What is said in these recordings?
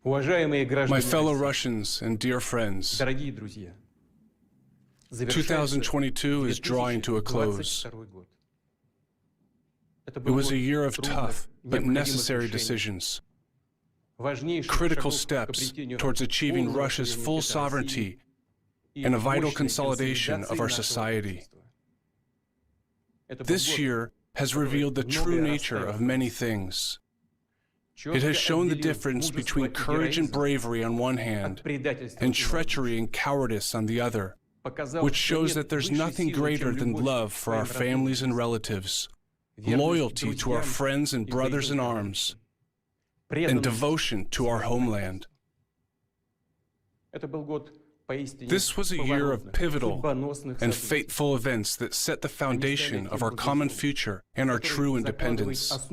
My fellow Russians and dear friends, 2022 is drawing to a close. It was a year of tough but necessary decisions, critical steps towards achieving Russia's full sovereignty and a vital consolidation of our society. This year has revealed the true nature of many things. It has shown the difference between courage and bravery on one hand, and treachery and cowardice on the other, which shows that there's nothing greater than love for our families and relatives, loyalty to our friends and brothers in arms, and devotion to our homeland. This was a year of pivotal and fateful events that set the foundation of our common future and our true independence.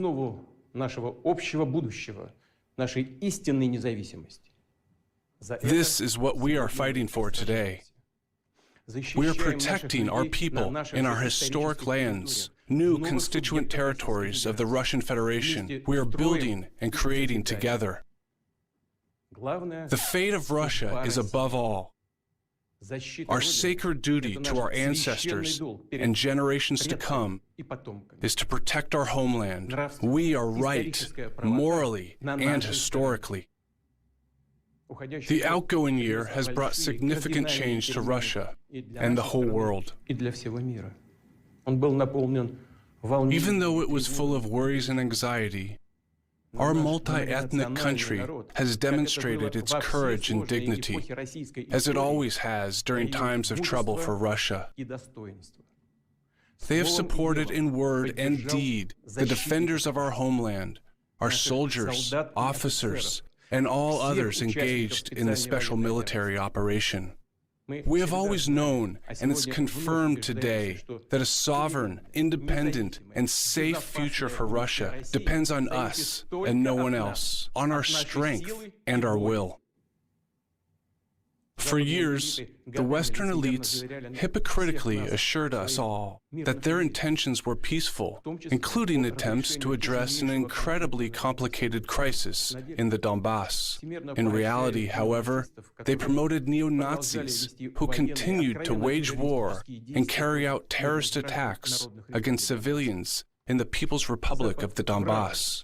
This is what we are fighting for today. We are protecting our people in our historic lands, new constituent territories of the Russian Federation we are building and creating together. The fate of Russia is above all. Our sacred duty to our ancestors and generations to come is to protect our homeland. We are right, morally and historically. The outgoing year has brought significant change to Russia and the whole world. Even though it was full of worries and anxiety, our multi-ethnic country has demonstrated its courage and dignity, as it always has during times of trouble for Russia. They have supported in word and deed the defenders of our homeland, our soldiers, officers, and all others engaged in the special military operation. We have always known, and it's confirmed today, that a sovereign, independent, and safe future for Russia depends on us and no one else, on our strength and our will. For years, the Western elites hypocritically assured us all that their intentions were peaceful, including attempts to address an incredibly complicated crisis in the Donbass. In reality, however, they promoted neo-Nazis who continued to wage war and carry out terrorist attacks against civilians in the People's Republic of the Donbass.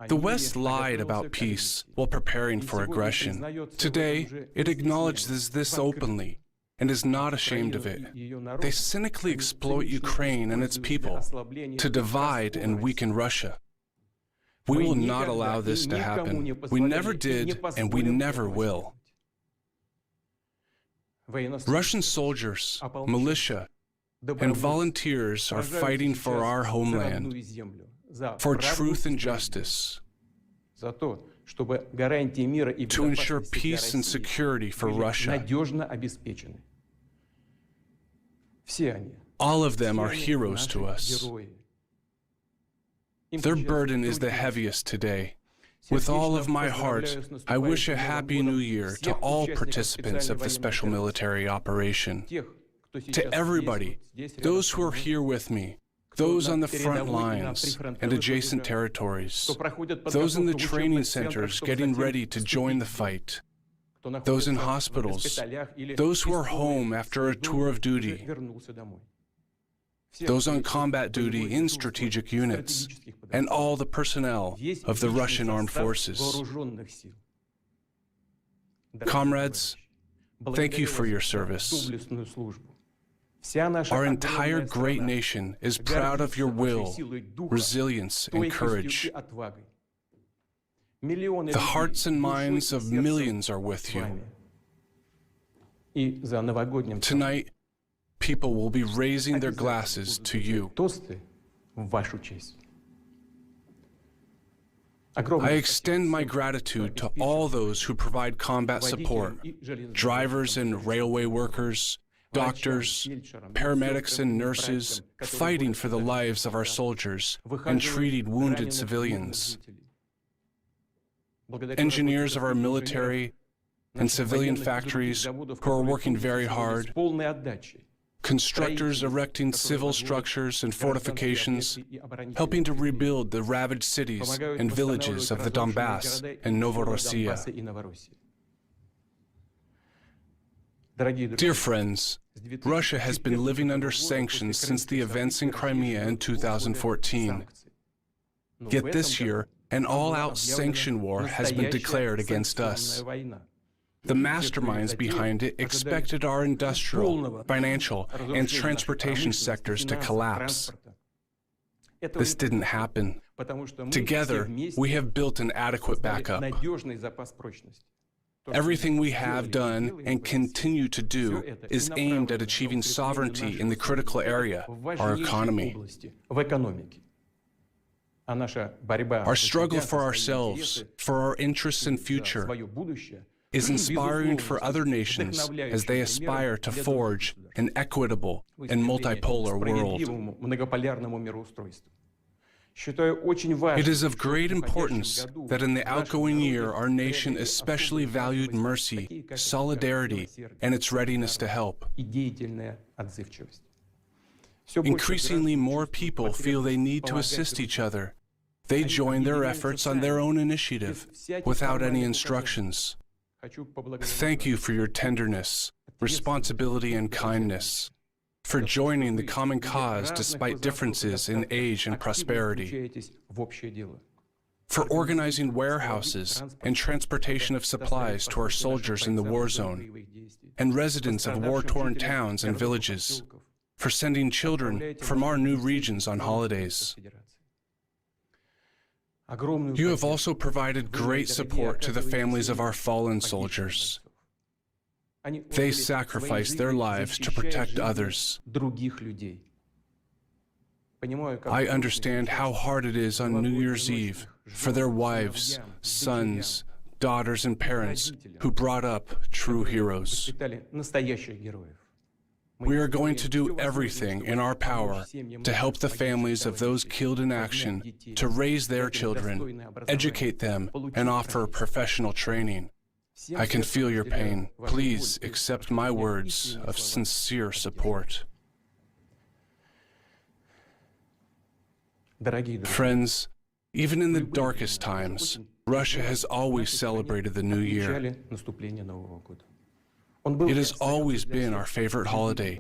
The West lied about peace while preparing for aggression. Today, it acknowledges this openly and is not ashamed of it. They cynically exploit Ukraine and its people to divide and weaken Russia. We will not allow this to happen. We never did, and we never will. Russian soldiers, militia, and volunteers are fighting for our homeland, for truth and justice, to ensure peace and security for Russia. All of them are heroes to us. Their burden is the heaviest today. With all of my heart, I wish a Happy New Year to all participants of the special military operation. To everybody, those who are here with me, those on the front lines and adjacent territories, those in the training centers getting ready to join the fight, those in hospitals, those who are home after a tour of duty, those on combat duty in strategic units, and all the personnel of the Russian armed forces. Comrades, thank you for your service. Our entire great nation is proud of your will, resilience, and courage. The hearts and minds of millions are with you. Tonight, people will be raising their glasses to you. I extend my gratitude to all those who provide combat support, drivers and railway workers, doctors, paramedics and nurses fighting for the lives of our soldiers and treating wounded civilians, engineers of our military and civilian factories who are working very hard, constructors erecting civil structures and fortifications, helping to rebuild the ravaged cities and villages of the Donbass and Novorossiya. Dear friends, Russia has been living under sanctions since the events in Crimea in 2014. Yet this year, an all-out sanction war has been declared against us. The masterminds behind it expected our industrial, financial, and transportation sectors to collapse. This didn't happen. Together, we have built an adequate backup. Everything we have done and continue to do is aimed at achieving sovereignty in the critical area, our economy. Our struggle for ourselves, for our interests and future, is inspiring for other nations as they aspire to forge an equitable and multipolar world. It is of great importance that in the outgoing year our nation especially valued mercy, solidarity, and its readiness to help. Increasingly more people feel they need to assist each other. They join their efforts on their own initiative, without any instructions. Thank you for your tenderness, responsibility, and kindness, for joining the common cause despite differences in age and prosperity, for organizing warehouses and transportation of supplies to our soldiers in the war zone and residents of war-torn towns and villages, for sending children from our new regions on holidays. You have also provided great support to the families of our fallen soldiers. They sacrificed their lives to protect others. I understand how hard it is on New Year's Eve for their wives, sons, daughters, and parents who brought up true heroes. We are going to do everything in our power to help the families of those killed in action to raise their children, educate them, and offer professional training. I can feel your pain. Please accept my words of sincere support. Friends, even in the darkest times, Russia has always celebrated the New Year. It has always been our favorite holiday,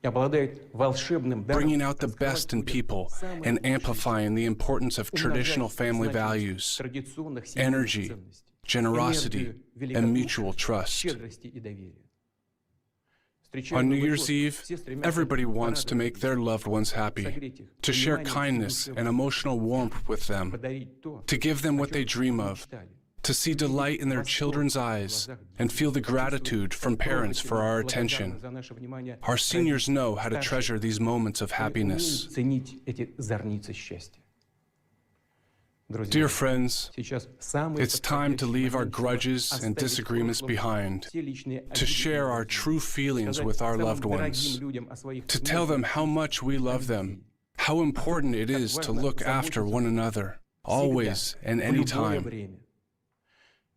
bringing out the best in people and amplifying the importance of traditional family values, energy, generosity, and mutual trust. On New Year's Eve, everybody wants to make their loved ones happy, to share kindness and emotional warmth with them, to give them what they dream of, to see delight in their children's eyes and feel the gratitude from parents for our attention. Our seniors know how to treasure these moments of happiness. Dear friends, it's time to leave our grudges and disagreements behind, to share our true feelings with our loved ones, to tell them how much we love them, how important it is to look after one another, always and any time.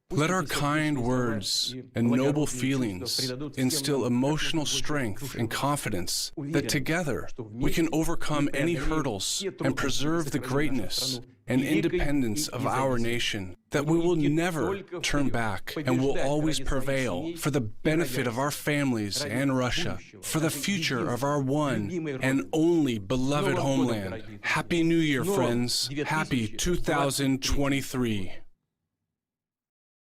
Let our kind words and noble feelings instill emotional strength and confidence that together we can overcome any hurdles and preserve the greatness and independence of our nation, that we will never turn back and will always prevail for the benefit of our families and Russia, for the future of our one and only beloved homeland. Happy New Year, friends. Happy 2023.